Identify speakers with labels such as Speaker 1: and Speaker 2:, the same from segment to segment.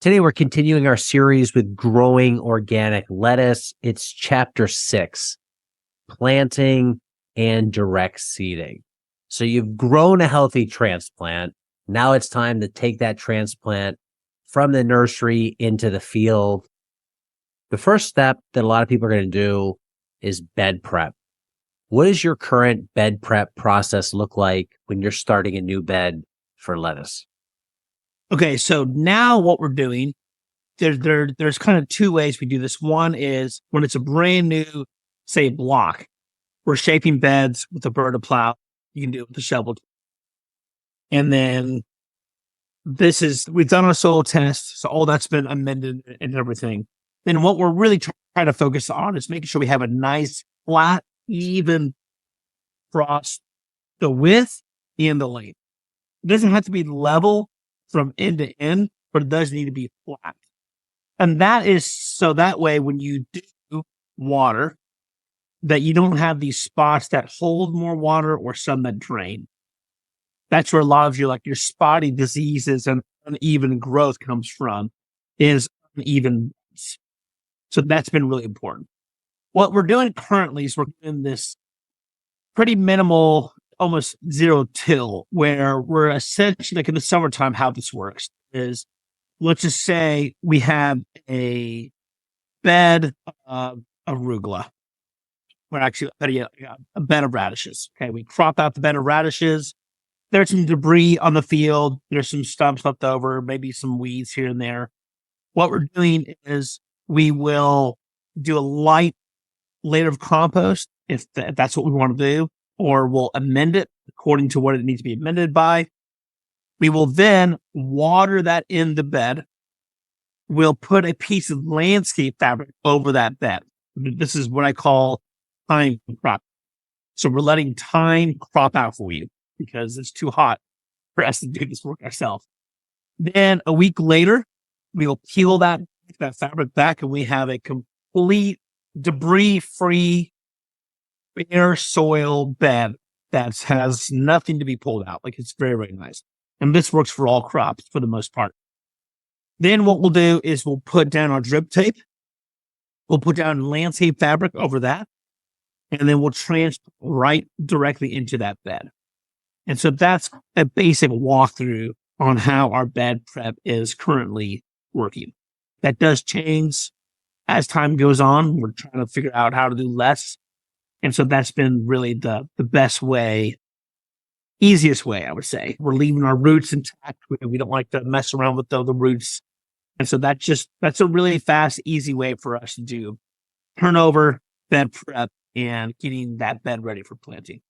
Speaker 1: Today, we're continuing our series with growing organic lettuce. It's chapter 6, planting and direct seeding. So you've grown a healthy transplant. Now it's time to take that transplant from the nursery into the field. The first step that a lot of people are going to do is bed prep. What does your current bed prep process look like when you're starting a new bed for lettuce?
Speaker 2: Okay, so now what we're doing, there's kind of two ways we do this. One is when it's a brand new, say, block, we're shaping beds with a bird plow. You can do it with a shovel. And then we've done our soil test, so all that's been amended and everything. Then what we're really trying to focus on is making sure we have a nice, flat, even across the width and the length. It doesn't have to be level from end to end, but it does need to be flat. And that is so that way when you do water, that you don't have these spots that hold more water or some that drain. That's where a lot of your spotty diseases and uneven growth comes from, is uneven. So that's been really important. What we're doing currently is we're doing this pretty minimal, almost zero till, where we're essentially, like in the summertime, how this works is, let's just say we have a bed of arugula. We're actually a bed of radishes. Okay, we crop out the bed of radishes. There's some debris on the field. There's some stumps left over, maybe some weeds here and there. What we're doing is we will do a light layer of compost if that's what we want to do, or we'll amend it according to what it needs to be amended by. We will then water that in the bed. We'll put a piece of landscape fabric over that bed. This is what I call time crop. So we're letting time crop out for you because it's too hot for us to do this work ourselves. Then a week later, we will peel that fabric back and we have a complete debris-free bare soil bed that has nothing to be pulled out. Like, it's very, very nice. And this works for all crops for the most part. Then what we'll do is we'll put down our drip tape. We'll put down landscape fabric over that. And then we'll transplant right directly into that bed. And so that's a basic walkthrough on how our bed prep is currently working. That does change as time goes on. We're trying to figure out how to do less. And so that's been really the best way, easiest way, I would say. We're leaving our roots intact. We don't like to mess around with the roots. And so that's a really fast, easy way for us to do turnover, bed prep, and getting that bed ready for planting.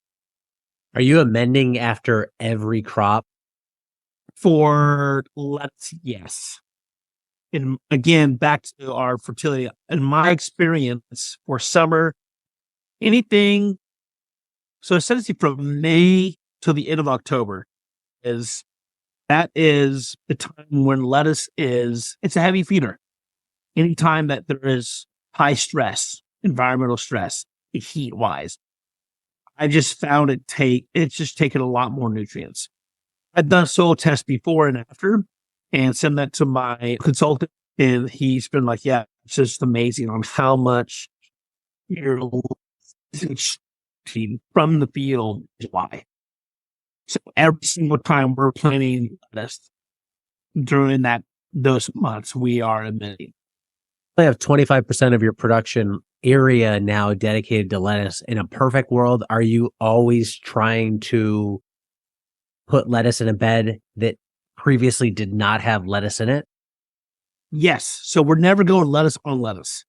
Speaker 1: Are you amending after every crop?
Speaker 2: For lettuce, yes. And again, back to our fertility. In my experience, for summer, anything, so essentially from May to the end of October is the time when lettuce it's a heavy feeder. Anytime that there is high stress, environmental stress, heat wise, I just found it's just taken a lot more nutrients. I've done soil tests before and after and send that to my consultant. And he's been like, yeah, it's just amazing on how much you're from the field. Why? So every single time we're planting lettuce during those months, we are amending.
Speaker 1: I have 25% of your production area now dedicated to lettuce. In a perfect world, are you always trying to put lettuce in a bed that previously did not have lettuce in it?
Speaker 2: Yes. So we're never going lettuce on lettuce.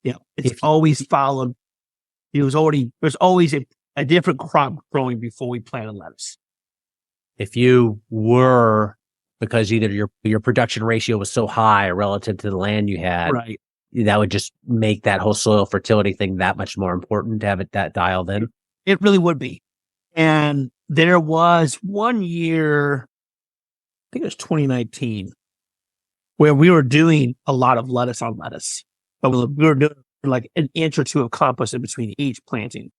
Speaker 2: Yeah. It's always followed. There's always a different crop growing before we planted lettuce.
Speaker 1: If you were, because either your production ratio was so high relative to the land you had,
Speaker 2: right,
Speaker 1: that would just make that whole soil fertility thing that much more important to have it that dialed in.
Speaker 2: It really would be. And there was one year, I think it was 2019, where we were doing a lot of lettuce on lettuce, but we were doing like an inch or two of compost in between each planting.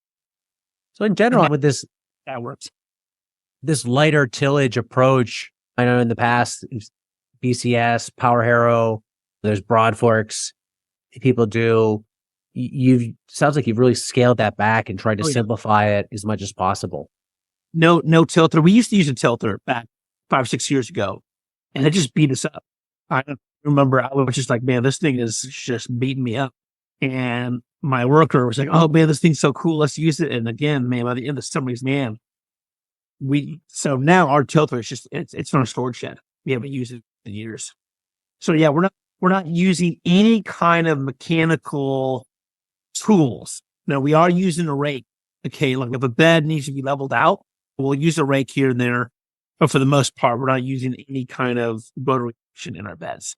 Speaker 1: So in general, with
Speaker 2: that works.
Speaker 1: This lighter tillage approach, I know in the past BCS, Power Harrow, there's Broad Forks. People do. You've sounds like you've really scaled that back and tried to simplify it as much as possible.
Speaker 2: No tilter. We used to use a tilter back 5 or 6 years ago, and it just beat us up. I remember I was just like, man, this thing is just beating me up. And my worker was like, oh man, this thing's so cool. Let's use it. And again, man, by the end of the summer, man, so now our tilter is just, it's in our storage shed. We haven't used it in years. So yeah, we're not using any kind of mechanical tools. No, we are using a rake. Okay. Like if a bed needs to be leveled out, we'll use a rake here and there. But for the most part, we're not using any kind of rotary action in our beds.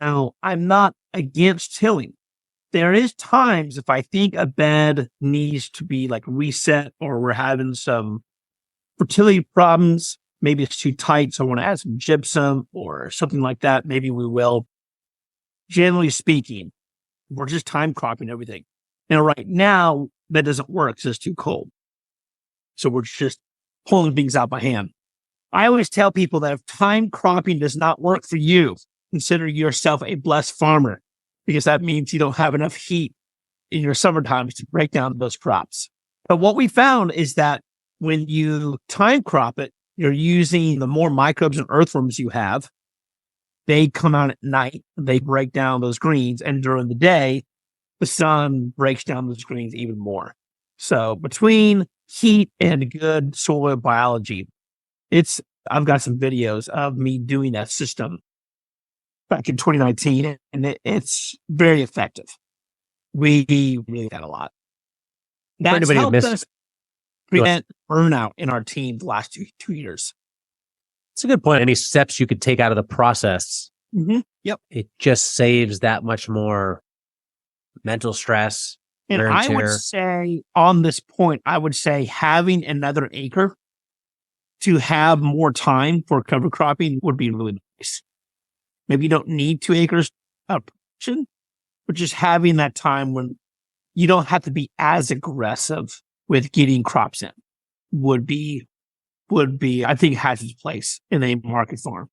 Speaker 2: Now, I'm not against tilling. There is times if I think a bed needs to be like reset or we're having some fertility problems, maybe it's too tight, so I want to add some gypsum or something like that, maybe we will. Generally speaking, we're just time cropping everything. Now, right now, that doesn't work because it's too cold. So we're just pulling things out by hand. I always tell people that if time cropping does not work for you, consider yourself a blessed farmer, because that means you don't have enough heat in your summer times to break down those crops. But what we found is that when you time crop it, you're using the more microbes and earthworms you have. They come out at night, they break down those greens, and during the day, the sun breaks down those greens even more. So between heat and good soil biology, I've got some videos of me doing that system back in 2019, and it's very effective. We really had a lot. That's helped us prevent burnout in our team the last two years.
Speaker 1: It's a good point. Any steps you could take out of the process,
Speaker 2: Yep,
Speaker 1: it just saves that much more mental stress.
Speaker 2: And I would say on this point, I would say having another acre to have more time for cover cropping would be really nice. Maybe you don't need 2 acres of production, but just having that time when you don't have to be as aggressive with getting crops in would be, I think, has its place in a market farm.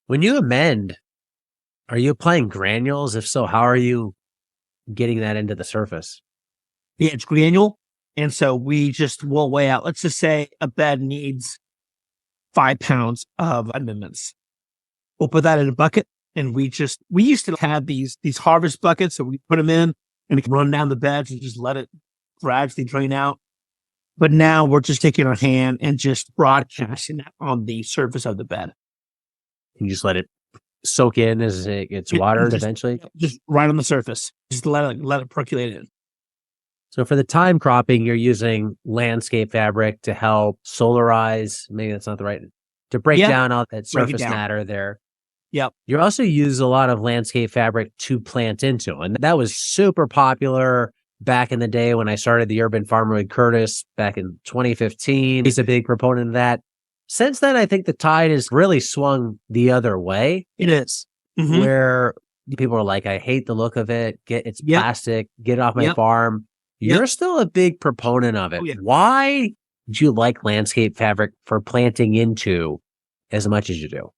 Speaker 1: When you amend, are you applying granules? If so, how are you getting that into the surface?
Speaker 2: Yeah, it's granule. And so we'll weigh out, let's just say a bed needs 5 pounds of amendments. We'll put that in a bucket, and we used to have these harvest buckets, so we put them in and we can run down the beds and just let it gradually drain out. But now we're just taking our hand and just broadcasting that on the surface of the bed.
Speaker 1: You just let it soak in as it gets watered eventually?
Speaker 2: Just right on the surface. Just let it percolate in.
Speaker 1: So for the time cropping, you're using landscape fabric to help solarize. Maybe that's not the right, to break down all that surface matter there.
Speaker 2: Yep.
Speaker 1: You also use a lot of landscape fabric to plant into. And that was super popular back in the day when I started the Urban Farmer with Curtis back in 2015. He's a big proponent of that. Since then, I think the tide has really swung the other way.
Speaker 2: It is.
Speaker 1: Where people are like, I hate the look of it. It's plastic. Get it off my farm. You're still a big proponent of it. Why do you like landscape fabric for planting into as much as you do?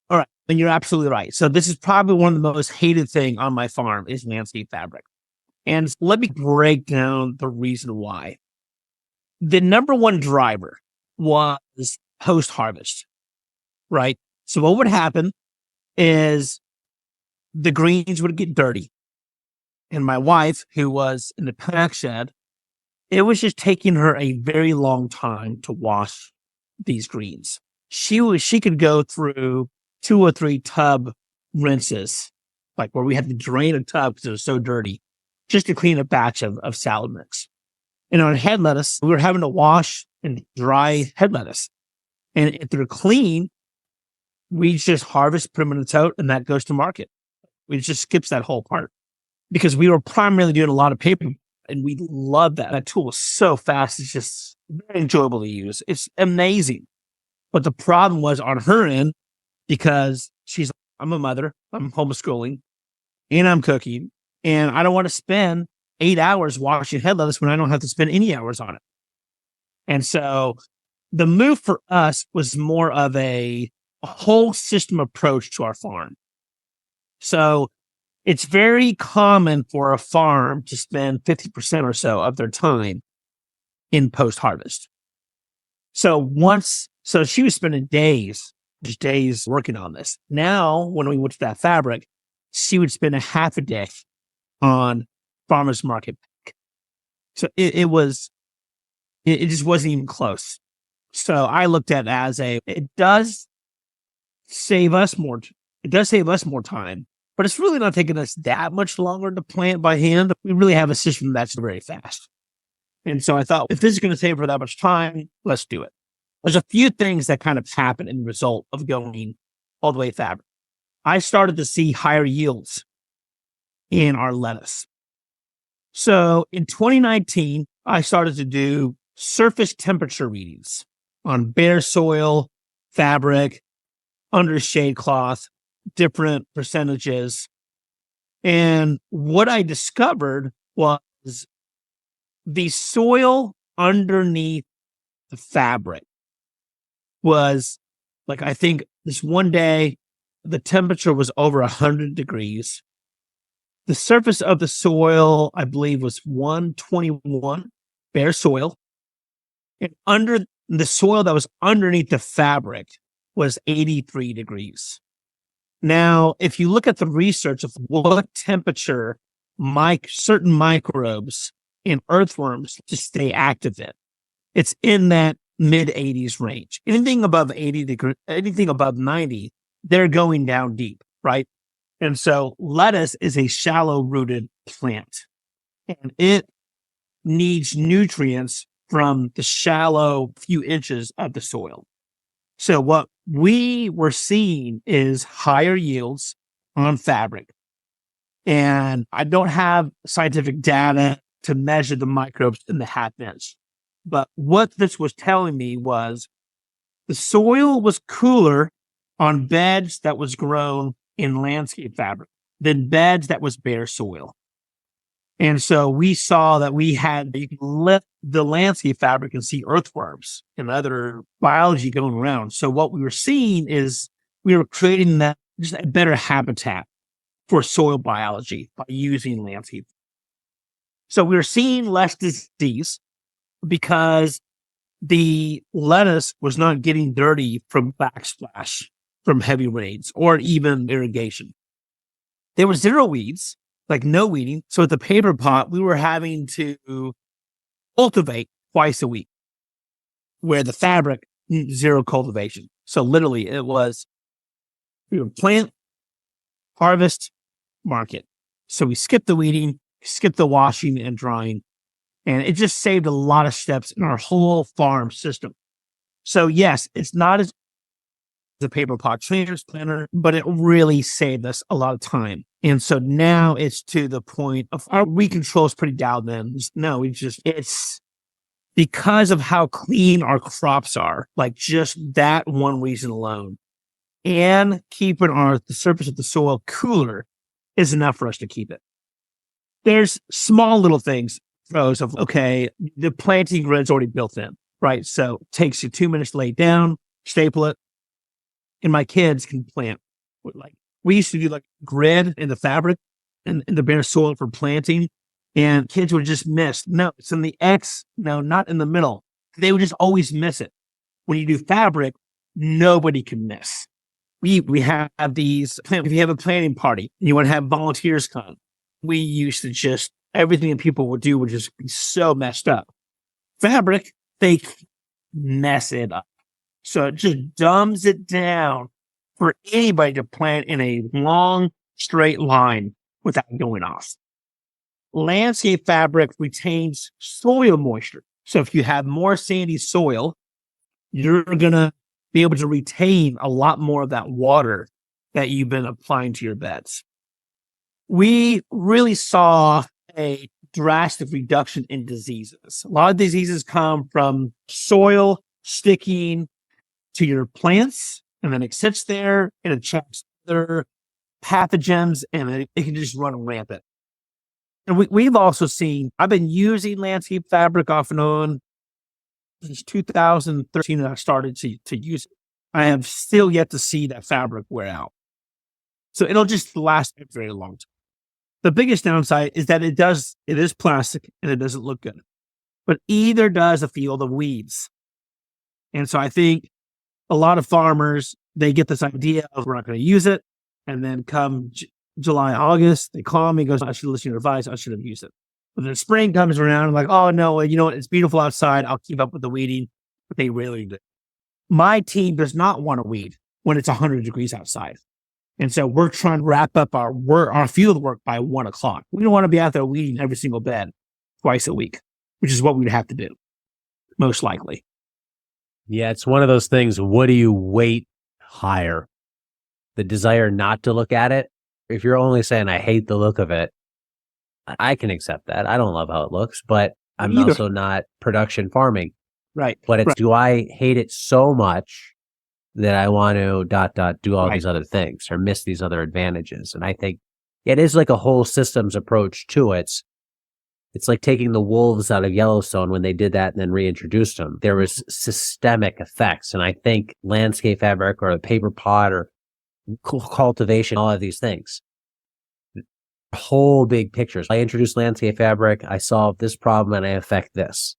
Speaker 2: All right. And you're absolutely right. So this is probably one of the most hated thing on my farm is landscape fabric. And let me break down the reason why. The number one driver was post-harvest, right? So what would happen is the greens would get dirty. And my wife, who was in the pack shed, it was just taking her a very long time to wash these greens. She could go through 2 or 3 tub rinses, like where we had to drain a tub because it was so dirty, just to clean a batch of salad mix. And on head lettuce, we were having to wash and dry head lettuce. And if they're clean, we just harvest, put them in a tote, and that goes to market. We just skips that whole part because we were primarily doing a lot of paper, and we love that. That tool is so fast. It's just very enjoyable to use. It's amazing. But the problem was on her end, because I'm a mother, I'm homeschooling, and I'm cooking, and I don't want to spend 8 hours washing head lettuce when I don't have to spend any hours on it. And so the move for us was more of a whole system approach to our farm. So it's very common for a farm to spend 50% or so of their time in post-harvest. So she was spending just days working on this. Now, when we went to that fabric, she would spend a half a day on farmer's market. So it just wasn't even close. So I looked at it as it does save us more time, but it's really not taking us that much longer to plant by hand. We really have a system that's very fast. And so I thought, if this is going to save her that much time, let's do it. There's a few things that kind of happen in the result of going all the way fabric. I started to see higher yields in our lettuce. So in 2019, I started to do surface temperature readings on bare soil, fabric, under shade cloth, different percentages. And what I discovered was the soil underneath the fabric was like, I think this one day, the temperature was over 100 degrees. The surface of the soil, I believe, was 121, bare soil. And under the soil that was underneath the fabric was 83 degrees. Now, if you look at the research of what temperature certain microbes and earthworms to stay active in, it's in that mid 80s range. Anything above 80 degrees, anything above 90, they're going down deep, right? And so lettuce is a shallow rooted plant, and it needs nutrients from the shallow few inches of the soil. So what we were seeing is higher yields on fabric. And I don't have scientific data to measure the microbes in the half inch. But what this was telling me was the soil was cooler on beds that was grown in landscape fabric than beds that was bare soil. And so we saw that you can lift the landscape fabric and see earthworms and other biology going around. So what we were seeing is we were creating that just a better habitat for soil biology by using landscape. So we were seeing less disease because the lettuce was not getting dirty from backsplash, from heavy rains, or even irrigation. There were zero weeds, like no weeding. So at the paper pot, we were having to cultivate twice a week, where the fabric, zero cultivation. So literally we would plant, harvest, market. So we skipped the weeding, skipped the washing and drying, and it just saved a lot of steps in our whole farm system. So yes, it's not as the paper pot transplanter, but it really saved us a lot of time. And so now it's to the point of our weed control is pretty dialed in. No, it's because of how clean our crops are, like just that one reason alone, and keeping the surface of the soil cooler is enough for us to keep it. There's small little things, pros of, okay, the planting grid's already built in, right? So it takes you 2 minutes to lay down, staple it, and my kids can plant. Like we used to do like grid in the fabric and in the bare soil for planting, and kids would just miss. No, it's in the X. No, not in the middle. They would just always miss it. When you do fabric, nobody can miss. We have these, if you have a planting party, you want to have volunteers come. We used to everything that people would do would just be so messed up. Fabric, they mess it up. So it just dumbs it down for anybody to plant in a long, straight line without going off. Landscape fabric retains soil moisture. So if you have more sandy soil, you're going to be able to retain a lot more of that water that you've been applying to your beds. We really saw a drastic reduction in diseases. A lot of diseases come from soil sticking to your plants, and then it sits there and it attracts other pathogens, and it can just run rampant. And we've also seen, I've been using landscape fabric off and on since 2013, and I started to use it. I have still yet to see that fabric wear out. So it'll just last a very long time. The biggest downside is that it is plastic and it doesn't look good, but either does a field of weeds. And so I think a lot of farmers, they get this idea of we're not going to use it. And then come July, August, they call me and goes, I should listen to your advice. I should have used it. But then spring comes around and like, oh no, you know what? It's beautiful outside. I'll keep up with the weeding, but they rarely do. My team does not want to weed when it's 100 degrees outside. And so we're trying to wrap up our field work by 1:00. We don't want to be out there weeding every single bed twice a week, which is what we'd have to do, most likely.
Speaker 1: Yeah, it's one of those things. What do you weight higher? The desire not to look at it? If you're only saying, I hate the look of it, I can accept that. I don't love how it looks, but I'm also not production farming.
Speaker 2: Right.
Speaker 1: But it's, do I hate it so much that I want to do all these other things or miss these other advantages? And I think it is like a whole systems approach to it. It's like taking the wolves out of Yellowstone when they did that and then reintroduced them. There was systemic effects. And I think landscape fabric or a paper pot or cultivation, all of these things, whole big pictures. I introduced landscape fabric. I solved this problem and I affect this.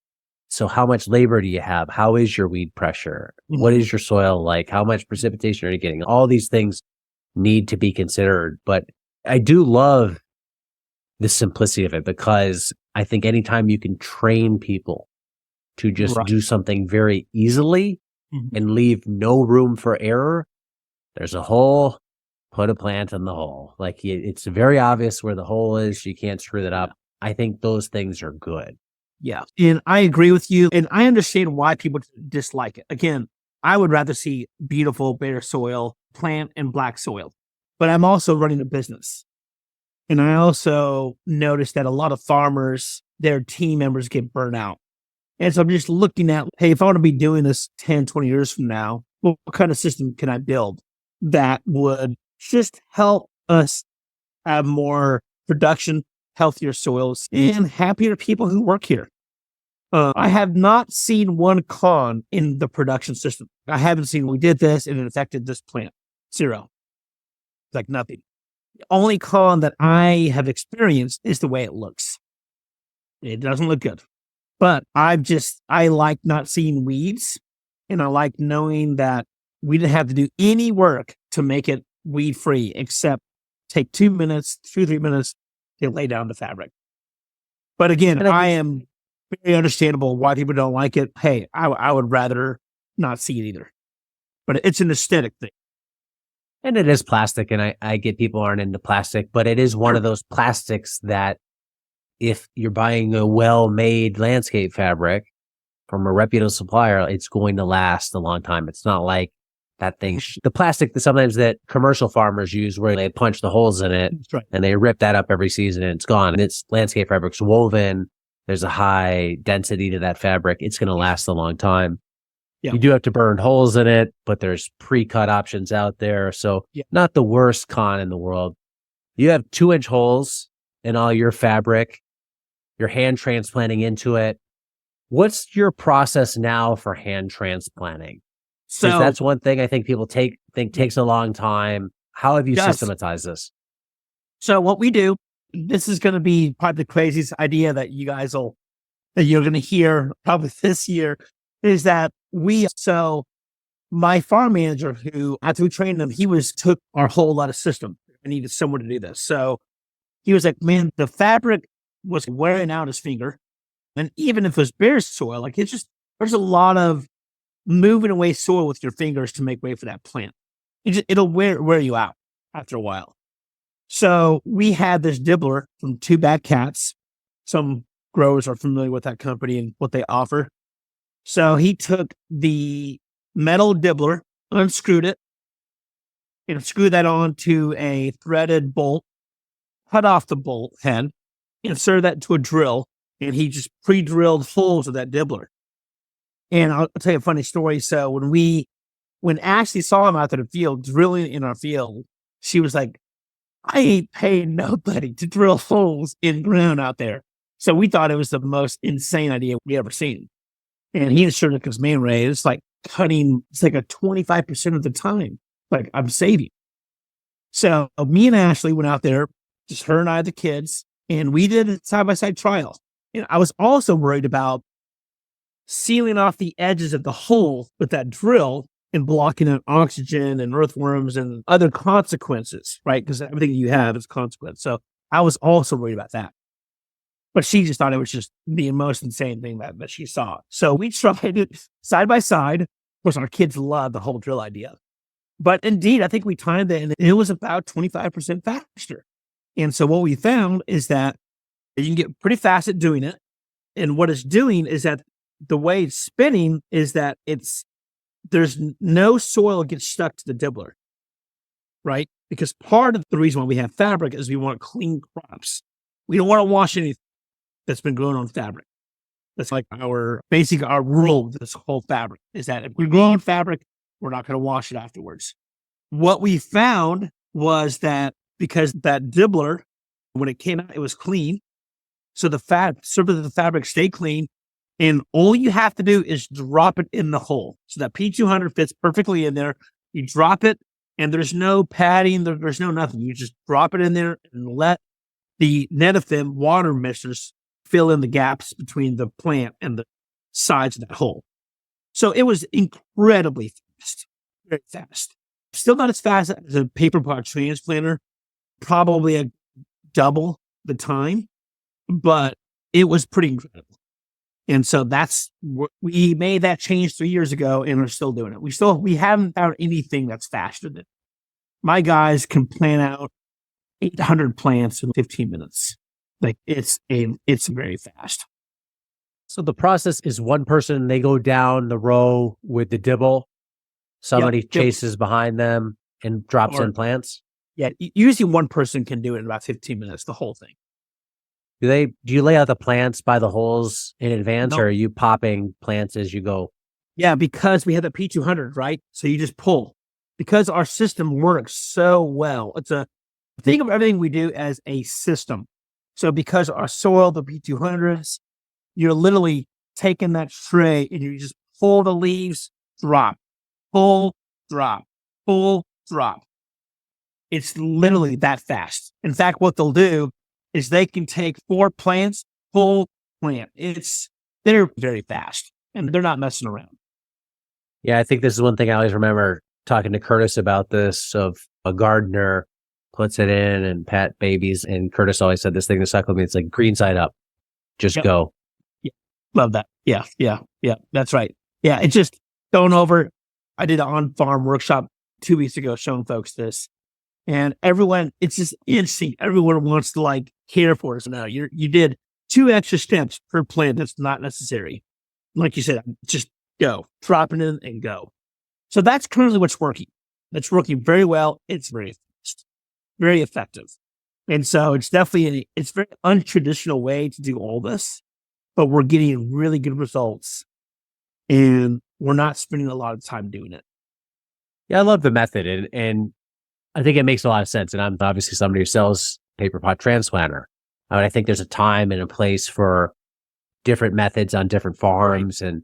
Speaker 1: So how much labor do you have? How is your weed pressure? Mm-hmm. What is your soil like? How much precipitation are you getting? All these things need to be considered. But I do love the simplicity of it because I think anytime you can train people to just do something very easily and leave no room for error, there's a hole, put a plant in the hole. Like it's very obvious where the hole is. You can't screw that up. I think those things are good.
Speaker 2: Yeah. And I agree with you. And I understand why people dislike it. Again, I would rather see beautiful, bare soil, plant and black soil. But I'm also running a business. And I also noticed that a lot of farmers, their team members get burnt out. And so I'm just looking at, hey, if I want to be doing this 10, 20 years from now, what kind of system can I build that would just help us have more production, healthier soils, and happier people who work here? I have not seen one con in the production system. I haven't seen we did this and it affected this plant. Zero. Like nothing. The only con that I have experienced is the way it looks. It doesn't look good. But I like not seeing weeds, and I like knowing that we didn't have to do any work to make it weed free, except take 2 minutes, 3 minutes to lay down the fabric. But again, I am very understandable why people don't like it. Hey, I would rather not see it either. But it's an aesthetic thing.
Speaker 1: And it is plastic, and I get people aren't into plastic, but it is one of those plastics that if you're buying a well-made landscape fabric from a reputable supplier, it's going to last a long time. It's not like that thing, the plastic that sometimes that commercial farmers use where they punch the holes in it and they rip that up every season and it's gone. And it's landscape fabric's woven. There's a high density to that fabric. It's going to last a long time. Yeah. You do have to burn holes in it, but there's pre-cut options out there. So not the worst con in the world. You have 2-inch holes in all your fabric. You're hand transplanting into it. What's your process now for hand transplanting? So that's one thing I think people think takes a long time. How have you systematized this?
Speaker 2: So what we do, this is going to be probably the craziest idea that you're going to hear probably this year, is that my farm manager, who after we trained him, he took our whole lot of system. I needed someone to do this. So he was like, man, the fabric was wearing out his finger. And even if it was bare soil, like there's a lot of moving away soil with your fingers to make way for that plant. It'll wear you out after a while. So we had this dibbler from Two Bad Cats. Some growers are familiar with that company and what they offer. So he took the metal dibbler, unscrewed it, and screwed that onto a threaded bolt, cut off the bolt head, inserted that into a drill, and he just pre-drilled holes with that dibbler. And I'll tell you a funny story. So when Ashley saw him out in the field, drilling in our field, she was like, I ain't paying nobody to drill holes in ground out there. So we thought it was the most insane idea we ever seen. And he inserted his main ray. It's like cutting, it's like a 25% of the time. Like I'm saving. So me and Ashley went out there, just her and I, the kids, and we did a side-by-side trial. And I was also worried about sealing off the edges of the hole with that drill and blocking out oxygen and earthworms and other consequences, right? Because everything you have is consequence. So I was also worried about that. But she just thought it was just the most insane thing that she saw. So we tried it side by side. Of course, our kids love the whole drill idea. But indeed, I think we timed it and it was about 25% faster. And so what we found is that you can get pretty fast at doing it. And what it's doing is that the way it's spinning is that there's no soil gets stuck to the dibbler, right? Because part of the reason why we have fabric is we want clean crops. We don't want to wash anything that's been grown on fabric. That's like our rule with this whole fabric is that if we're growing fabric, we're not going to wash it afterwards. What we found was that because that dibbler, when it came out, it was clean. So the surface of the fabric stayed clean. And all you have to do is drop it in the hole. So that P200 fits perfectly in there. You drop it and there's no padding. There's no nothing. You just drop it in there and let the Netafim water mixers fill in the gaps between the plant and the sides of that hole. So it was incredibly fast, very fast. Still not as fast as a paper pot transplanter, probably a double the time, but it was pretty incredible. And so we made that change 3 years ago and we're still doing it. We haven't found anything that's faster than it. My guys can plan out 800 plants in 15 minutes. Like it's very fast.
Speaker 1: So the process is one person, they go down the row with the dibble. Somebody chases behind them and drops in plants.
Speaker 2: Yeah. Usually one person can do it in about 15 minutes, the whole thing.
Speaker 1: Do you lay out the plants by the holes in advance or are you popping plants as you go?
Speaker 2: Yeah, because we have the P200, right? So you just pull. Because our system works so well. Think of everything we do as a system. So because our soil, the P200s, you're literally taking that tray and you just pull the leaves, drop, pull, drop, pull, drop. It's literally that fast. In fact, what they'll do is they can take 4 plants, pull, plant. They're very fast and they're not messing around.
Speaker 1: Yeah, I think this is one thing I always remember talking to Curtis about this, of a gardener puts it in and pet babies. And Curtis always said this thing that stuck with me. It's like green side up, just go.
Speaker 2: Yeah. Love that. Yeah. That's right. Yeah. It's just going over. I did an on-farm workshop 2 weeks ago showing folks this. And everyone, it's just instinct. Everyone wants to care for us now. You did 2 extra steps per plant. That's not necessary. Like you said, just go, drop it in and go. So that's currently what's working. That's working very well. It's very fast, very effective. And so it's definitely it's a very untraditional way to do all this, but we're getting really good results and we're not spending a lot of time doing it.
Speaker 1: Yeah, I love the method. And I think it makes a lot of sense. And I'm obviously somebody who sells paper pot transplanter. I think there's a time and a place for different methods on different farms. Right. And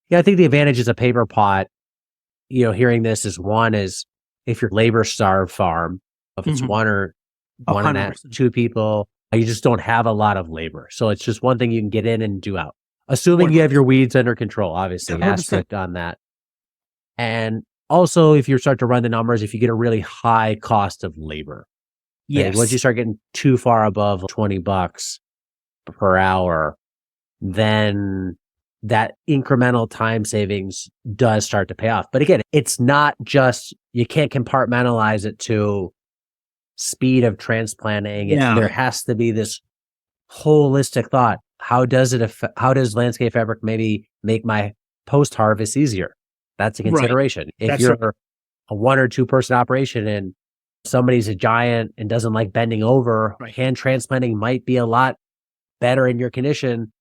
Speaker 1: yeah, I think the advantages of paper pot, hearing this is one is if you're labor starved farm, if it's one and a half, 2 people, you just don't have a lot of labor. So it's just one thing you can get in and do out. Assuming 100%. You have your weeds under control, obviously, 100%. Aspect on that. And also, if you start to run the numbers, if you get a really high cost of labor, yes. Once you start getting too far above $20 per hour, then that incremental time savings does start to pay off. But again, it's not just, you can't compartmentalize it to speed of transplanting. Yeah. There has to be this holistic thought. How does landscape fabric maybe make my post-harvest easier? That's a consideration. Right. If you're a 1 or 2 person operation and somebody's a giant and doesn't like bending over, hand transplanting might be a lot better in your condition,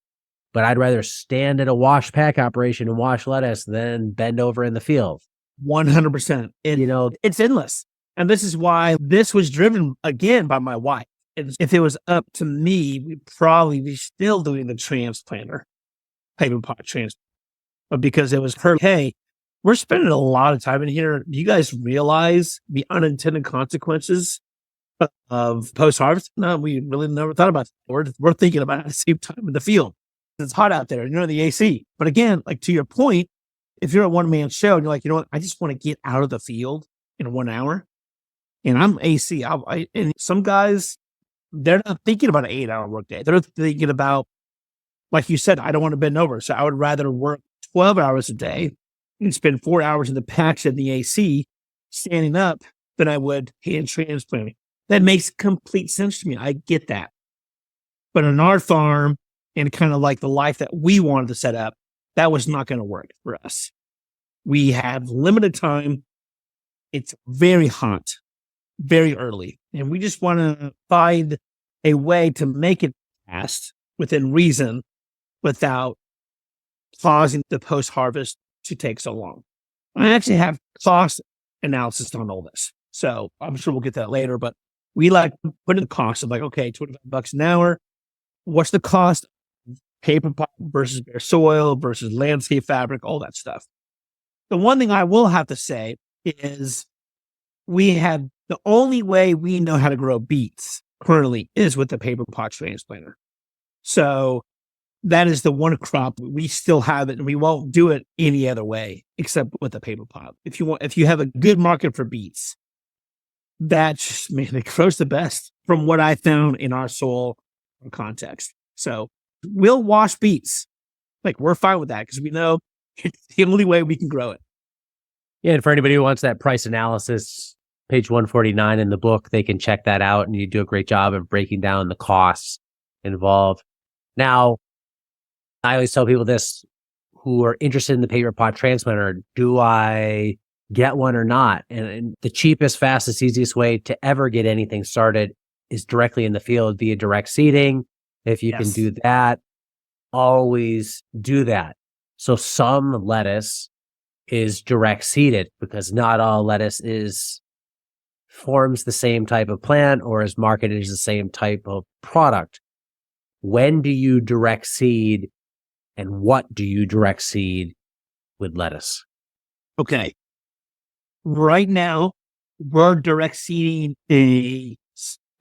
Speaker 1: but I'd rather stand at a wash pack operation and wash lettuce than bend over in the field.
Speaker 2: 100%. It's endless. And this is why this was driven again by my wife. If it was up to me, we'd probably be still doing the transplanter, paper pot transplant. But because it was her, hey, we're spending a lot of time in here. Do you guys realize the unintended consequences of post-harvest? No, we really never thought about that. We're thinking about how to save time in the field. It's hot out there, the AC. But again, like to your point, if you're a one-man show and you're like, you know what, I just want to get out of the field in 1 hour, and I'm AC. And some guys, they're not thinking about an 8-hour workday. They're thinking about, like you said, I don't want to bend over. So I would rather work 12 hours a day and spend 4 hours in the patch in the AC standing up than I would hand transplanting. That makes complete sense to me. I get that. But on our farm and kind of like the life that we wanted to set up, that was not going to work for us. We have limited time. It's very hot, very early. And we just want to find a way to make it fast within reason without causing the post-harvest to take so long. I actually have cost analysis on all this. So I'm sure we'll get that later, but we like to put in the cost of like, okay, $25 an hour. What's the cost of paper pot versus bare soil versus landscape fabric, all that stuff. The one thing I will have to say is we have the only way we know how to grow beets currently is with the paper pot transplanter. So that is the one crop we still have it, and we won't do it any other way except with the paper pot. If you have a good market for beets, that's, man, it grows the best from what I found in our soil context. So we'll wash beets. Like, we're fine with that because we know it's the only way we can grow it.
Speaker 1: Yeah, and for anybody who wants that price analysis, page 149 in the book, they can check that out, and you do a great job of breaking down the costs involved. Now, I always tell people this who are interested in the paper pot transplanter, do I get one or not? And the cheapest, fastest, easiest way to ever get anything started is directly in the field via direct seeding. If you can do that, always do that. So some lettuce is direct seeded because not all lettuce forms the same type of plant or is marketed as the same type of product. When do you direct seed and what do you direct seed with lettuce?
Speaker 2: Okay. Right now, we're direct seeding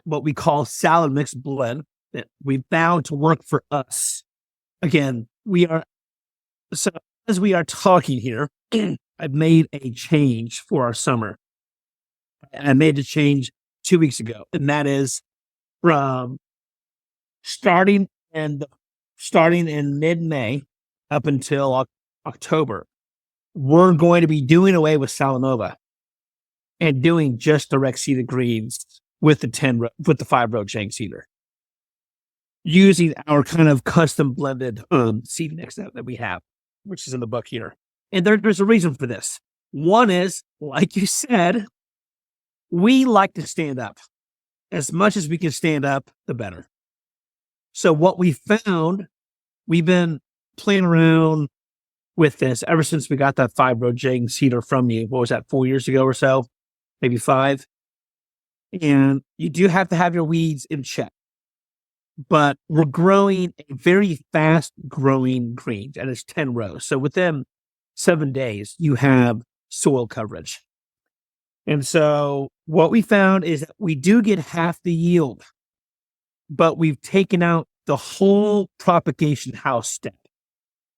Speaker 2: what we call salad mix blend that we found to work for us. Again, as we are talking here, I've made a change for our summer. And I made the change 2 weeks ago, and that is from starting in mid-May up until October, we're going to be doing away with Salanova and doing just direct seeded greens with the 5-row Chang seeder, using our kind of custom blended seed mix that we have, which is in the book here. And there's a reason for this. One is, like you said, we like to stand up. As much as we can stand up, the better. So what we found, we've been playing around with this ever since we got that 5-row Chang seeder from you. What was that, 4 years ago or so? Maybe 5. And you do have to have your weeds in check. But we're growing a very fast growing green, and it's 10 rows. So within 7 days, you have soil coverage. And so what we found is that we do get half the yield, but we've taken out the whole propagation house step.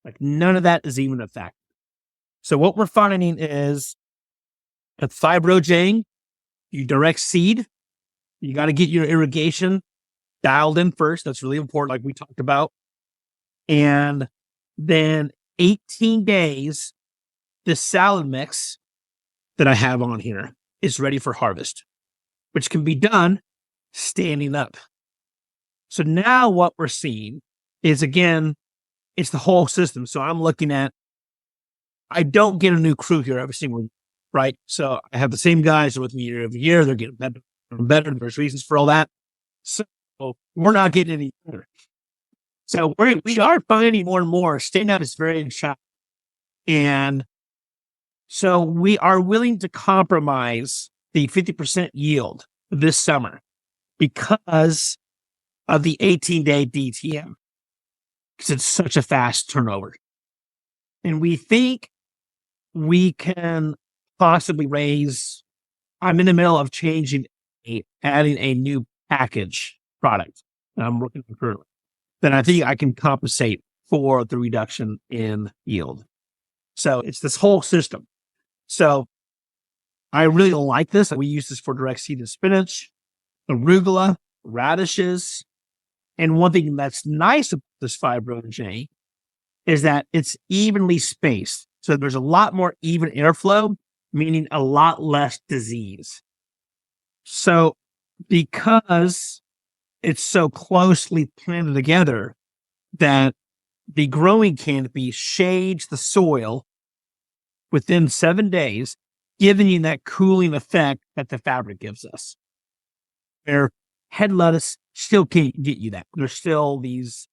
Speaker 2: Like, none of that is even a factor. So what we're finding is at 5-row Chang, you direct seed. You got to get your irrigation dialed in first. That's really important, like we talked about. And then 18 days, this salad mix that I have on here is ready for harvest, which can be done standing up. So now what we're seeing is, again, it's the whole system. So I'm looking at, I don't get a new crew here every single year, right? So I have the same guys with me year over year. They're getting better and better. There's reasons for all that. So we're not getting any better. So we are finding more and more. Staying out is very shy. And so we are willing to compromise the 50% yield this summer because of the 18-day DTM, because it's such a fast turnover. And we think we can possibly raise. I'm in the middle of adding a new package product that I'm working on currently. Then I think I can compensate for the reduction in yield. So it's this whole system. So I really like this. We use this for direct seeded spinach, arugula, radishes. And one thing that's nice about this fibro J is that it's evenly spaced. So there's a lot more even airflow, meaning a lot less disease. So because it's so closely planted together that the growing canopy shades the soil within 7 days, giving you that cooling effect that the fabric gives us. Where head lettuce still can't get you that. There's still these,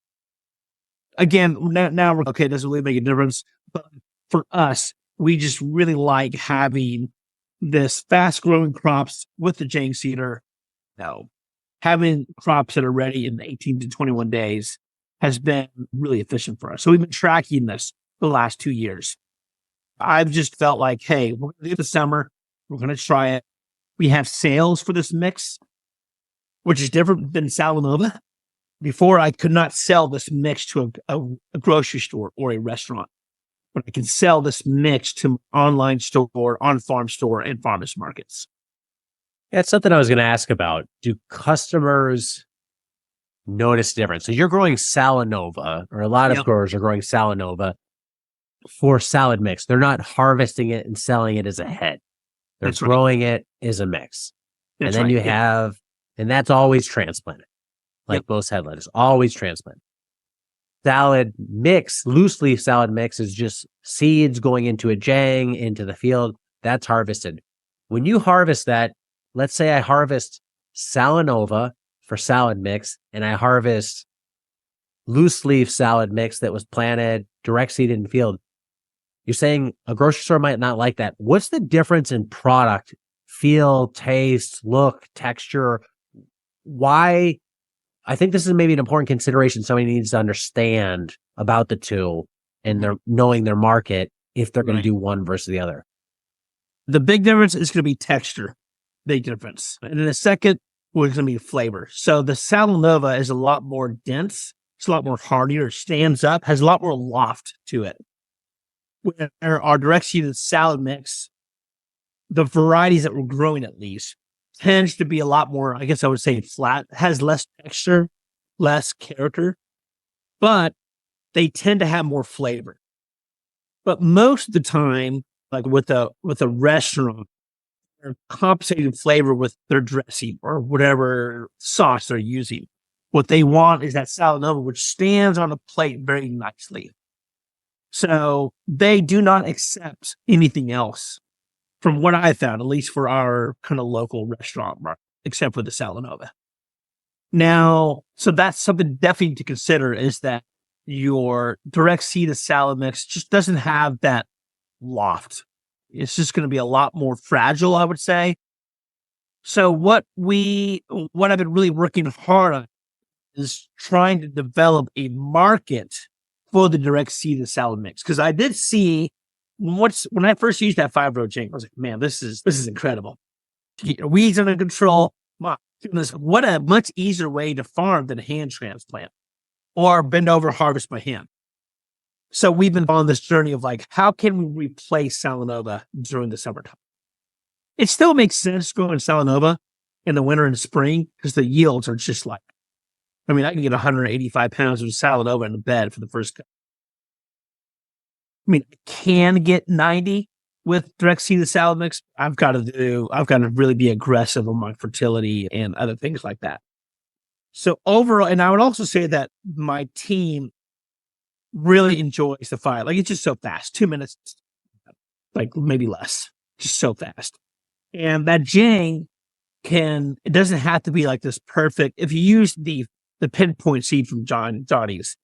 Speaker 2: again, now we're okay, it doesn't really make a difference. But for us, we just really like having this fast growing crops with the Jane seeder. No, having crops that are ready in 18 to 21 days has been really efficient for us. So we've been tracking this for the last 2 years. I've just felt like, hey, we're going to do the summer. We're going to try it. We have sales for this mix, which is different than Salanova. Before, I could not sell this mix to a grocery store or a restaurant, but I can sell this mix to online store, on-farm store, and farmers markets.
Speaker 1: That's something I was going to ask about. Do customers notice difference? So you're growing Salanova, or a lot of growers are growing Salanova for salad mix. They're not harvesting it and selling it as a head. They're growing it as a mix. And then you have, and that's always transplanted. Like most head lettuce, always transplanted. Salad mix, loose leaf salad mix is just seeds going into a jang, into the field. That's harvested. When you harvest that, let's say I harvest Salanova for salad mix, and I harvest loose leaf salad mix that was planted direct seeded in field. You're saying a grocery store might not like that. What's the difference in product, feel, taste, look, texture? Why? I think this is maybe an important consideration somebody needs to understand about the two and their knowing their market if they're going to do one versus the other.
Speaker 2: The big difference is going to be texture. Big difference. And in a second, we're going to be flavor. So the Salanova is a lot more dense. It's a lot more hardier, stands up, has a lot more loft to it. Where our direct seeded salad mix, the varieties that we're growing at least, tends to be a lot more, I guess I would say flat, has less texture, less character, but they tend to have more flavor. But most of the time, like with a restaurant, they're compensating flavor with their dressing or whatever sauce they're using. What they want is that Salanova, which stands on a plate very nicely. So they do not accept anything else from what I found, at least for our kind of local restaurant market, except for the Salanova. Now, so that's something definitely to consider is that your direct seeded salad mix just doesn't have that loft. It's just going to be a lot more fragile, I would say. So what I've been really working hard on is trying to develop a market for the direct seeded salad mix. Because I did see when I first used that 5-row jink, I was like, man, this is incredible. To get your weeds under control. My goodness, what a much easier way to farm than hand transplant or bend over harvest by hand. So we've been on this journey of like, how can we replace Salanova during the summertime? It still makes sense growing Salanova in the winter and spring because the yields are just like, I mean, I can get 185 pounds of Salanova in the bed for the first cut. I mean, I can get 90 with direct seeded salad mix. I've got to really be aggressive on my fertility and other things like that. So overall, and I would also say that my team really enjoys the fire. Like it's just so fast, 2 minutes, like maybe less, just so fast. And that jang it doesn't have to be like this perfect. If you use the pinpoint seed from Johnny's,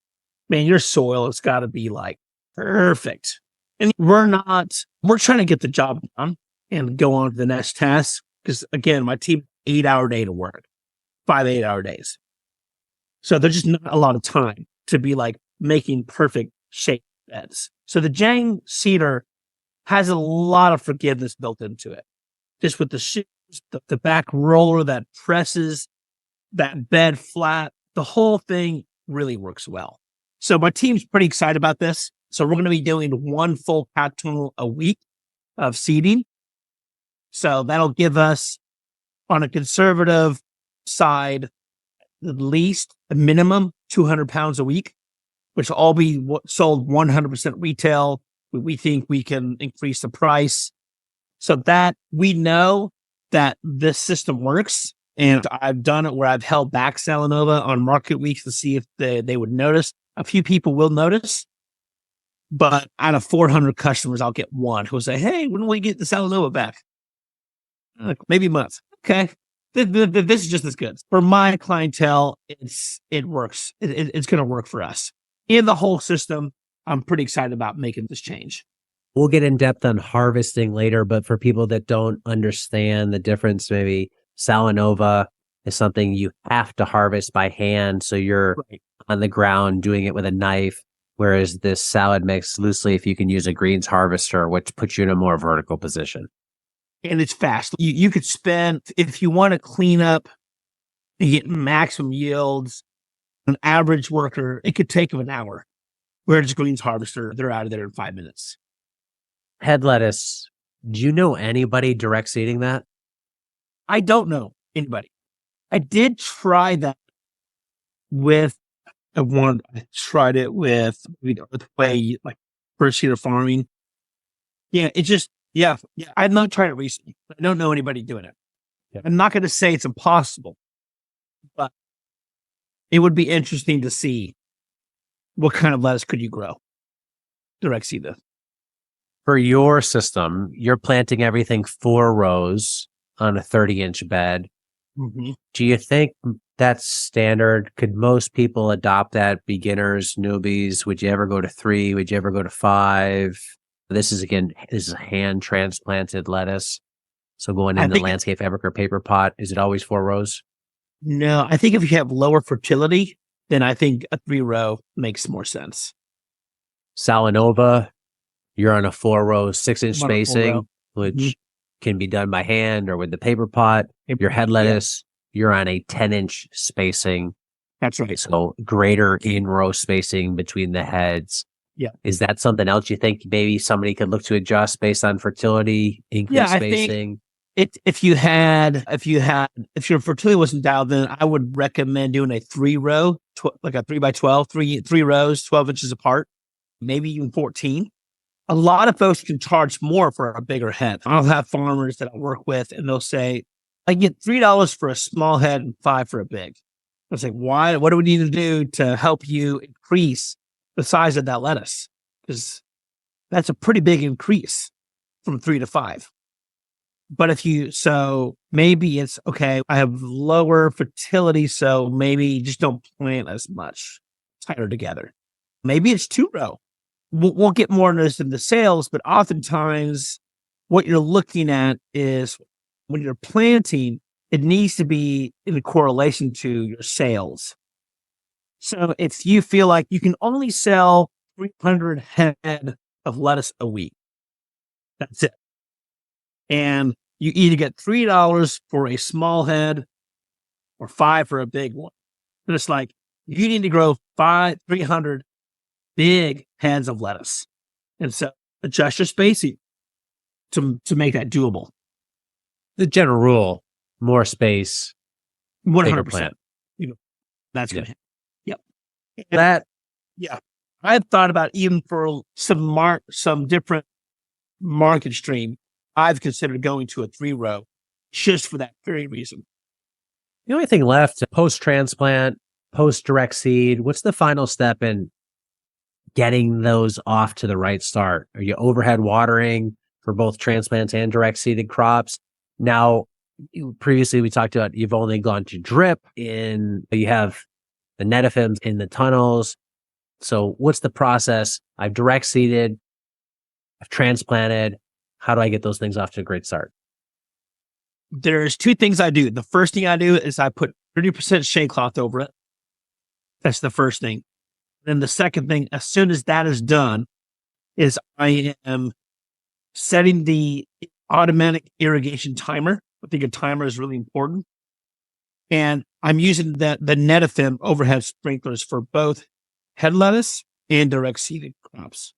Speaker 2: man, your soil has got to be like perfect. And we're trying to get the job done and go on to the next task. Because again, my team, 8-hour day to work, 5 8-hour days. So there's just not a lot of time to be like making perfect shaped beds. So the Jang seeder has a lot of forgiveness built into it. Just with the shoes, the back roller that presses that bed flat, the whole thing really works well. So my team's pretty excited about this. So we're going to be doing 1 full cat tunnel a week of seeding. So that'll give us, on a conservative side, at least a minimum 200 pounds a week, which will all be sold 100% retail. We think we can increase the price so that we know that this system works. And I've done it where I've held back Salanova on market weeks to see if they would notice. A few people will notice, but out of 400 customers, I'll get one who will say, hey, when will we get the Salanova back? Like, maybe a month. Okay. This is just as good. For my clientele, it works. It's going to work for us. In the whole system, I'm pretty excited about making this change.
Speaker 1: We'll get in depth on harvesting later, but for people that don't understand the difference, maybe Salanova is something you have to harvest by hand. So you're on the ground doing it with a knife, whereas this salad mix loose leaf, you can use a greens harvester, which puts you in a more vertical position.
Speaker 2: And it's fast. You could spend, if you want to clean up and get maximum yields, an average worker, it could take them an hour. Whereas greens harvester, they're out of there in 5 minutes.
Speaker 1: Head lettuce. Do you know anybody direct seeding that?
Speaker 2: I don't know anybody. I did try that with I tried it with Earthway, like first year of farming. Yeah, it just, yeah. I've not tried it recently. I don't know anybody doing it. Yeah. I'm not going to say it's impossible, but it would be interesting to see what kind of lettuce could you grow direct seed this.
Speaker 1: For your system, you're planting everything 4 rows on a 30-inch bed.
Speaker 2: Mm-hmm.
Speaker 1: Do you think that's standard? Could most people adopt that? Beginners, newbies? Would you ever go to 3? Would you ever go to 5? This is hand transplanted lettuce. So going in the landscape fabric or paper pot, is it always 4 rows?
Speaker 2: No, I think if you have lower fertility, then I think a 3-row makes more sense.
Speaker 1: Salanova, you're on a 4-row, 6-inch spacing, which can be done by hand or with the paper pot. Your head lettuce, you're on a 10-inch spacing.
Speaker 2: That's right.
Speaker 1: So greater in-row spacing between the heads.
Speaker 2: Yeah.
Speaker 1: Is that something else you think maybe somebody could look to adjust based on fertility, increase spacing?
Speaker 2: If your fertility wasn't dialed in, I would recommend doing a 3-row, like a 3x12, three rows, 12 inches apart, maybe even 14. A lot of folks can charge more for a bigger head. I'll have farmers that I work with, and they'll say, I get $3 for a small head and $5 for a big. I was like, why? What do we need to do to help you increase the size of that lettuce? Because that's a pretty big increase from 3 to 5. But maybe it's okay, I have lower fertility, so maybe just don't plant as much, tighter together. Maybe it's 2-row. We'll get more into this in the sales, but oftentimes what you're looking at is when you're planting, it needs to be in correlation to your sales. So if you feel like you can only sell 300 head of lettuce a week, that's it. And you either get $3 for a small head or $5 for a big one. But it's like, you need to grow 300 big heads of lettuce. And so adjust your spacing to make that doable.
Speaker 1: The general rule, more space,
Speaker 2: 100%.
Speaker 1: Plant.
Speaker 2: That's going to happen.
Speaker 1: Yep.
Speaker 2: I've thought about even for some different market stream, I've considered going to a 3-row just for that very reason.
Speaker 1: The only thing left, post-transplant, post-direct seed, what's the final step in getting those off to the right start? Are you overhead watering for both transplants and direct seeded crops? Now, previously we talked about you've only gone to drip you have the netophyms in the tunnels. So what's the process? I've direct seeded, I've transplanted. How do I get those things off to a great start?
Speaker 2: There's 2 things I do. The first thing I do is I put 30% shade cloth over it. That's the first thing. Then the second thing, as soon as that is done, is I am setting the automatic irrigation timer. I think a timer is really important. And I'm using the Netafim overhead sprinklers for both head lettuce and direct seeded crops.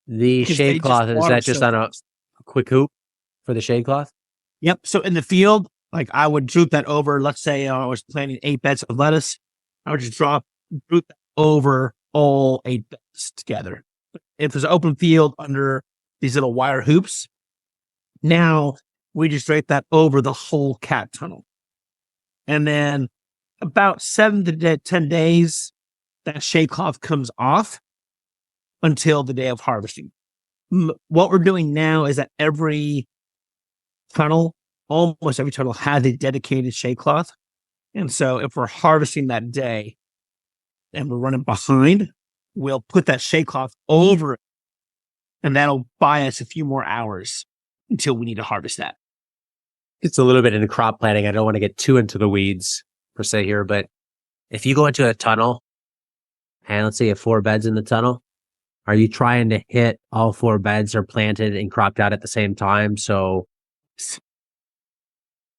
Speaker 1: The
Speaker 2: Because
Speaker 1: shade
Speaker 2: they just
Speaker 1: cloth, is
Speaker 2: water
Speaker 1: that just
Speaker 2: so
Speaker 1: on a
Speaker 2: fast.
Speaker 1: quick hoop for the shade cloth?
Speaker 2: Yep. So in the field, like I would droop that over, let's say I was planting 8 beds of lettuce. I would just droop that over all 8 beds together. If there's an open field under these little wire hoops, now we just drape that over the whole cat tunnel. And then about 7 to 10 days, that shade cloth comes off until the day of harvesting. What we're doing now is that every tunnel, almost every tunnel, has a dedicated shade cloth. And so if we're harvesting that day and we're running behind, we'll put that shade cloth over it. And that'll buy us a few more hours until we need to harvest that.
Speaker 1: It's a little bit into crop planning. I don't want to get too into the weeds per se here, but if you go into a tunnel and let's say you have 4 beds in the tunnel, are you trying to hit all 4 beds are planted and cropped out at the same time? So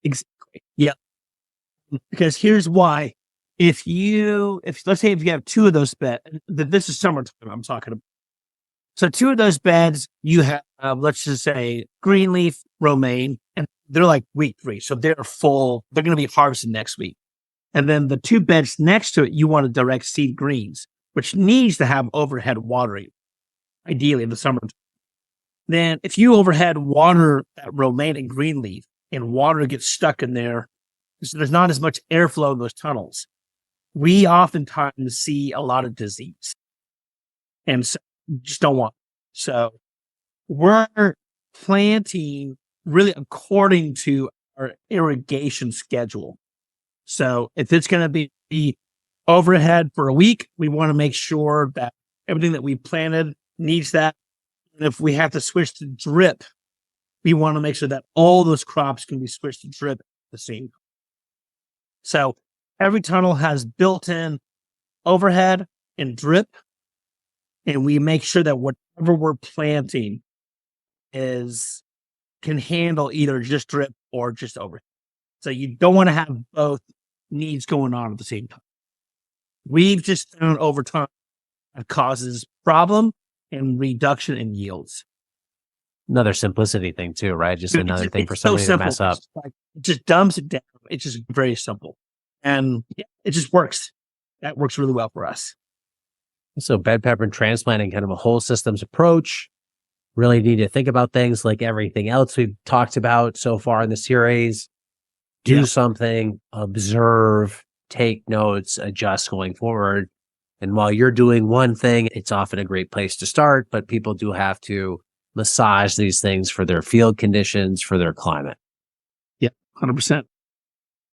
Speaker 2: exactly. Yeah. Because here's why. If let's say if you have 2 of those beds, this is summertime I'm talking about. So 2 of those beds, you have, let's just say green leaf, romaine, and they're like week 3. So they're full. They're going to be harvested next week. And then the 2 beds next to it, you want to direct seed greens, which needs to have overhead watering, ideally in the summertime. Then if you overhead water that romaine and green leaf and water gets stuck in there, so there's not as much airflow in those tunnels. We oftentimes see a lot of disease. And so just don't want. So we're planting really according to our irrigation schedule. So if it's going to be overhead for a week, we want to make sure that everything that we planted needs that. And if we have to switch to drip, we want to make sure that all those crops can be switched to drip at the same time. So every tunnel has built-in overhead and drip. And we make sure that whatever we're planting can handle either just drip or just overhead. So you don't want to have both needs going on at the same time. We've just found over time that causes problem and reduction in yields.
Speaker 1: another simplicity thing too, right? Just another thing for somebody to mess up.
Speaker 2: It just dumps it down. It's just very simple. And yeah, it just works. That works really well for us.
Speaker 1: So bed pepper and transplanting, kind of a whole systems approach. Really need to think about things like everything else we've talked about so far in the series. Do something, observe, take notes, adjust going forward. And while you're doing one thing, it's often a great place to start, but people do have to massage these things for their field conditions, for their climate.
Speaker 2: Yeah, 100%.